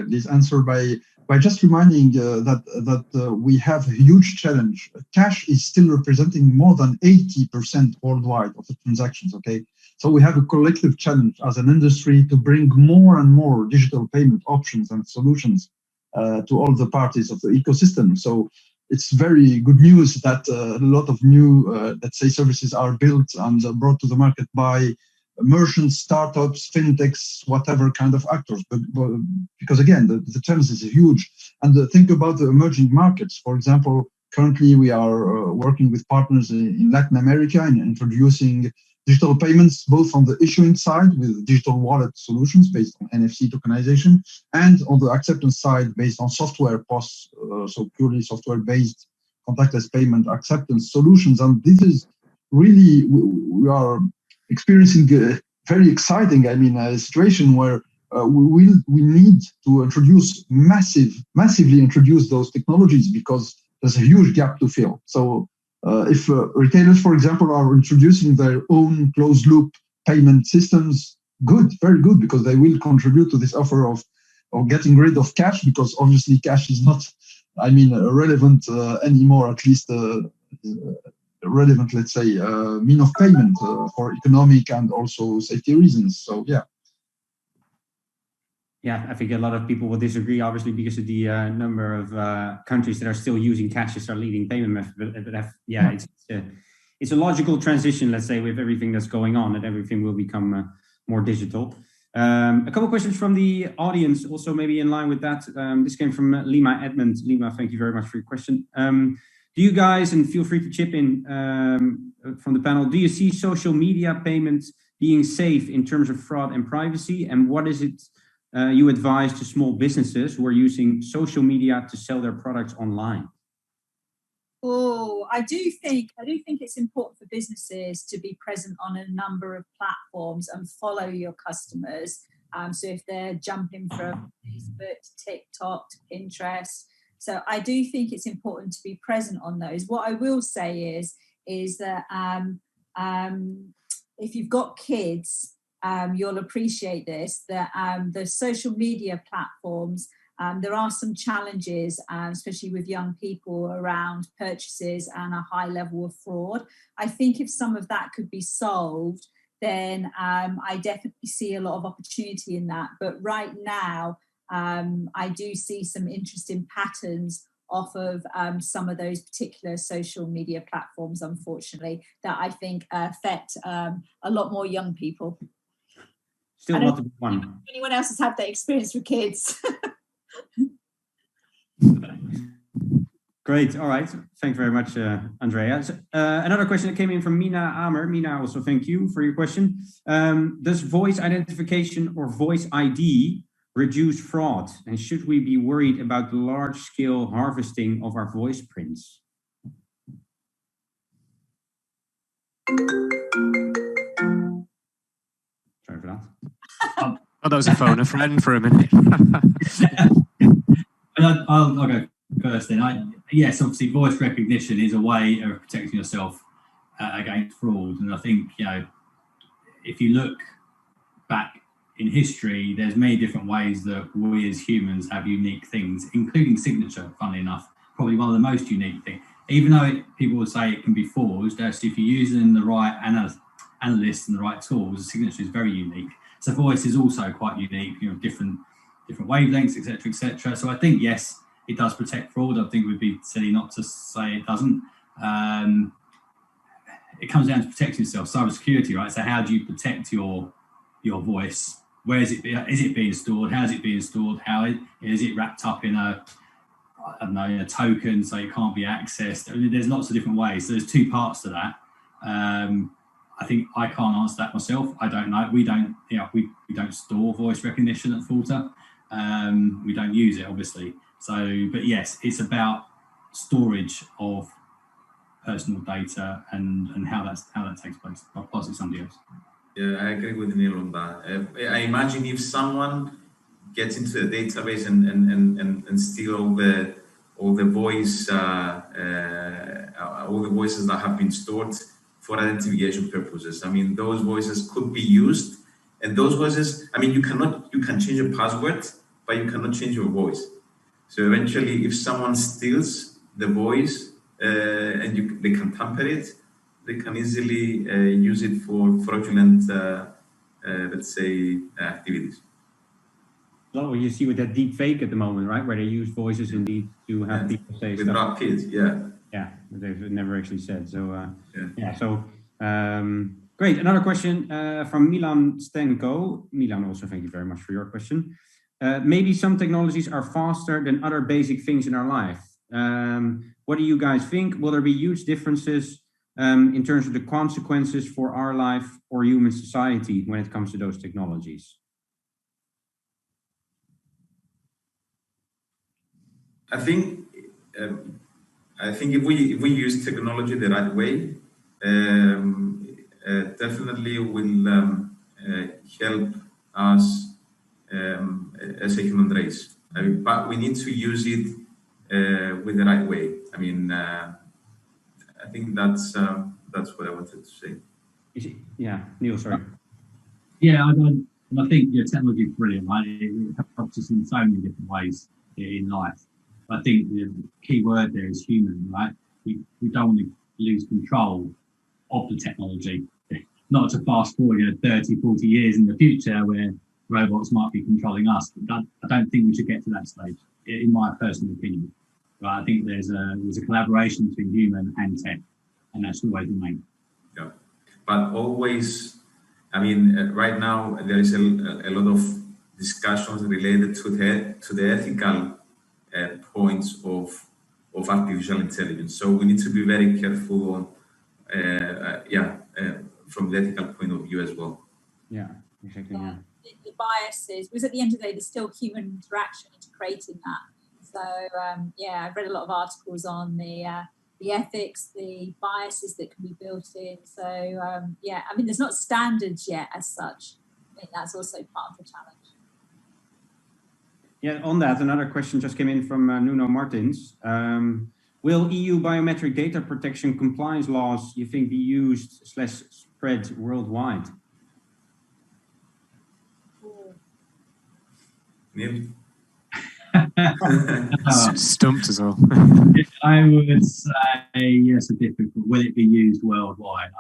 this answer by just reminding that we have a huge challenge. Cash is still representing more than 80% worldwide of the transactions. Okay, so we have a collective challenge as an industry to bring more and more digital payment options and solutions to all the parties of the ecosystem. So it's very good news that a lot of new, let's say, services are built and brought to the market by merchants, startups, fintechs, whatever kind of actors. But because again, the challenge is huge. And think about the emerging markets. For example, currently we are working with partners in Latin America and introducing digital payments, both on the issuing side with digital wallet solutions based on NFC tokenization, and on the acceptance side based on software POS, so purely software-based contactless payment acceptance solutions. And this is really, we are experiencing very exciting, a situation where we need to introduce massively introduce those technologies, because there's a huge gap to fill. So if retailers, for example, are introducing their own closed loop payment systems, good, very good, because they will contribute to this offer of getting rid of cash, because obviously cash is not, relevant anymore, at least relevant, let's say, mean of payment for economic and also safety reasons. So, yeah. Yeah, I think a lot of people will disagree, obviously, because of the number of countries that are still using cash as our leading payment method. But yeah, it's a logical transition, let's say, with everything that's going on, that everything will become more digital. A couple of questions from the audience, also maybe in line with that. This came from Lima Edmund. Lima, thank you very much for your question. Do you guys, and feel free to chip in from the panel, do you see social media payments being safe in terms of fraud and privacy? And what is it you advise to small businesses who are using social media to sell their products online? Oh, I do think it's important for businesses to be present on a number of platforms and follow your customers. So if they're jumping from Facebook to TikTok to Pinterest, so I do think it's important to be present on those. What I will say is that if you've got kids, you'll appreciate this, that the social media platforms, there are some challenges, especially with young people, around purchases and a high level of fraud. I think if some of that could be solved, then I definitely see a lot of opportunity in that. But right now, I do see some interesting patterns off of some of those particular social media platforms, unfortunately, that I think affect a lot more young people. Still not the big one. Anyone else has had that experience with kids? Great. All right. Thank you very much, Andrea. Another question that came in from Mina Amer. Mina, also thank you for your question. Does voice identification or voice ID reduce fraud? And should we be worried about the large-scale harvesting of our voice prints? Sorry for that. Oh, that was a phone a friend for a minute. I'll go first then. Yes, obviously voice recognition is a way of protecting yourself against fraud. And I think, if you look back in history, there's many different ways that we as humans have unique things, including signature, funnily enough, probably one of the most unique things. Even though people will say it can be forged, actually, if you're using the right analysts and the right tools, the signature is very unique. So voice is also quite unique, different wavelengths, etc., etc. So I think, yes, it does protect fraud. I think it would be silly not to say it doesn't. It comes down to protecting yourself, cybersecurity, right? So how do you protect your voice? Where is it being stored? How is it being stored? How is it wrapped up in a token so it can't be accessed? I mean, there's lots of different ways. So there's two parts to that. I think I can't answer that myself. I don't know. We don't store voice recognition at Falter. We don't use it, obviously. So, but yes, it's about storage of personal data and how that takes place. I'll pass it to somebody else. Yeah, I agree with Neil on that. I imagine if someone gets into the database and steal all the voices that have been stored for identification purposes. I mean, those voices could be used, and those voices, I mean, you can change your password, but you cannot change your voice. So eventually, if someone steals the voice and they can tamper it, they can easily use it for fraudulent, let's say, activities. A lot of what you see with that deep fake at the moment, right? Where they use voices indeed to have people say with stuff. Yeah, but they've never actually said. So great. Another question from Milan Stenko. Milan, also thank you very much for your question. Maybe some technologies are faster than other basic things in our life. What do you guys think? Will there be huge differences in terms of the consequences for our life or human society when it comes to those technologies? I think if we use technology the right way, definitely will help us as a human race. But we need to use it with the right way. I mean, I think that's what I wanted to say. Yeah, Neil, sorry. Yeah, I think technology is brilliant, right? It helps us in so many different ways in life. I think the key word there is human, right? We don't want to lose control of the technology, not to fast forward 30, 40 years in the future where robots might be controlling us. I don't think we should get to that stage, in my personal opinion. Right? I think there's a collaboration between human and tech, and that's the way to make. Yeah, but always, I mean, right now there is a lot of discussions related to the ethical points of artificial intelligence. So we need to be very careful on, from the ethical point of view as well. Yeah, exactly. Yeah. The biases, because at the end of the day, there's still human interaction into creating that. So I've read a lot of articles on the ethics, the biases that can be built in. So I mean, there's not standards yet as such. I think that's also part of the challenge. Yeah, on that, another question just came in from Nuno Martins. Will EU biometric data protection compliance laws, you think, be used / spread worldwide? Neil? Stumped as well. I would say yes, a difficult. Will it be used worldwide?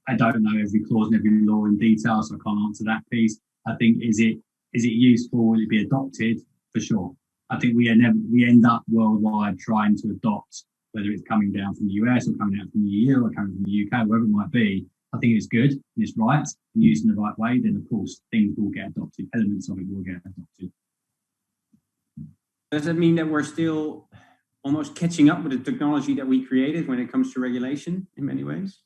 I don't know every clause and every law in detail, so I can't answer that piece. I think is it useful? Will it be adopted? For sure. I think we end up worldwide trying to adopt, whether it's coming down from the US or coming out from the EU or coming from the UK, wherever it might be. I think it's good and it's right and used in the right way. Then of course things will get adopted. Elements of it will get adopted. Does that mean that we're still almost catching up with the technology that we created when it comes to regulation in many ways?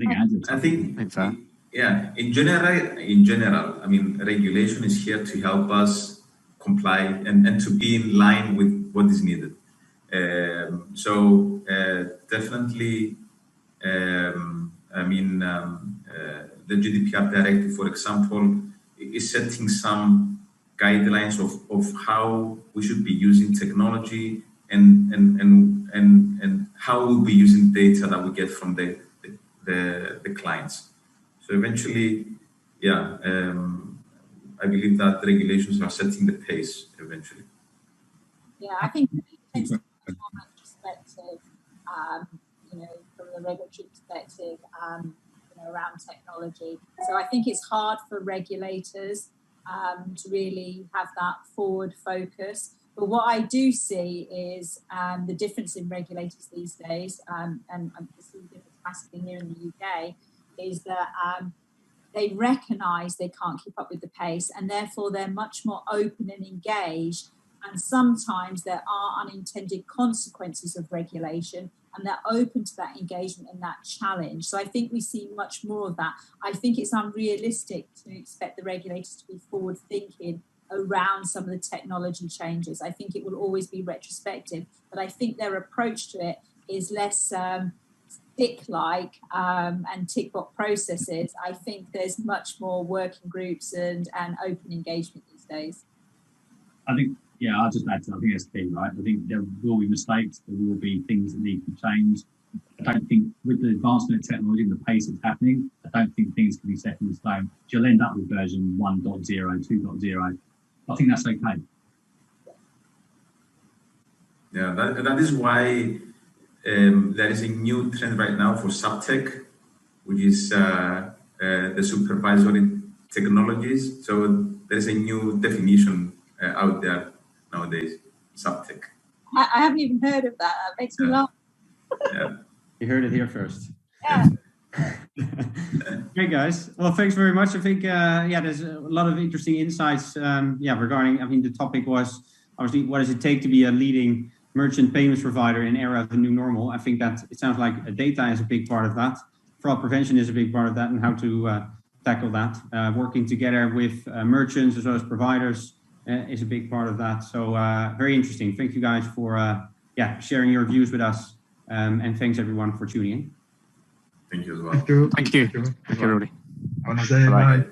I think yeah, in general, I mean, regulation is here to help us comply and to be in line with what is needed. Definitely, I mean, the GDPR directive, for example, is setting some guidelines of how we should be using technology and how we'll be using data that we get from the clients. So eventually, I believe that the regulations are setting the pace eventually. Yeah, I think from the perspective, from the regulatory perspective, around technology. So I think it's hard for regulators to really have that forward focus. But what I do see is the difference in regulators these days, and I'm seeing the difference massively here in the UK, is that they recognise they can't keep up with the pace, and therefore they're much more open and engaged. And sometimes there are unintended consequences of regulation, and they're open to that engagement and that challenge. So I think we see much more of that. I think it's unrealistic to expect the regulators to be forward thinking around some of the technology changes. I think it will always be retrospective, but I think their approach to it is less stick-like and tick-box processes. I think there's much more working groups and open engagement these days. I think, I'll just add to that. I think that's key, right? I think there will be mistakes, there will be things that need to change. I don't think with the advancement of technology and the pace it's happening, I don't think things can be set in stone. You'll end up with version 1.0, 2.0. I think that's okay. Yeah, that is why there is a new trend right now for subtech, which is the supervisory technologies. So there's a new definition out there nowadays, subtech. I haven't even heard of that. That makes me laugh. Yeah. You heard it here first. Yeah. Great, guys. Well, thanks very much. I think, there's a lot of interesting insights, regarding, the topic was obviously what does it take to be a leading merchant payments provider in era of the new normal. I think that it sounds like data is a big part of that. Fraud prevention is a big part of that, and how to tackle that. Working together with merchants as well as providers is a big part of that. So very interesting. Thank you guys for sharing your views with us, and thanks everyone for tuning in. Thank you as well. Thank you. Thank you. Thank you, everybody. Have a nice day. Bye. Bye.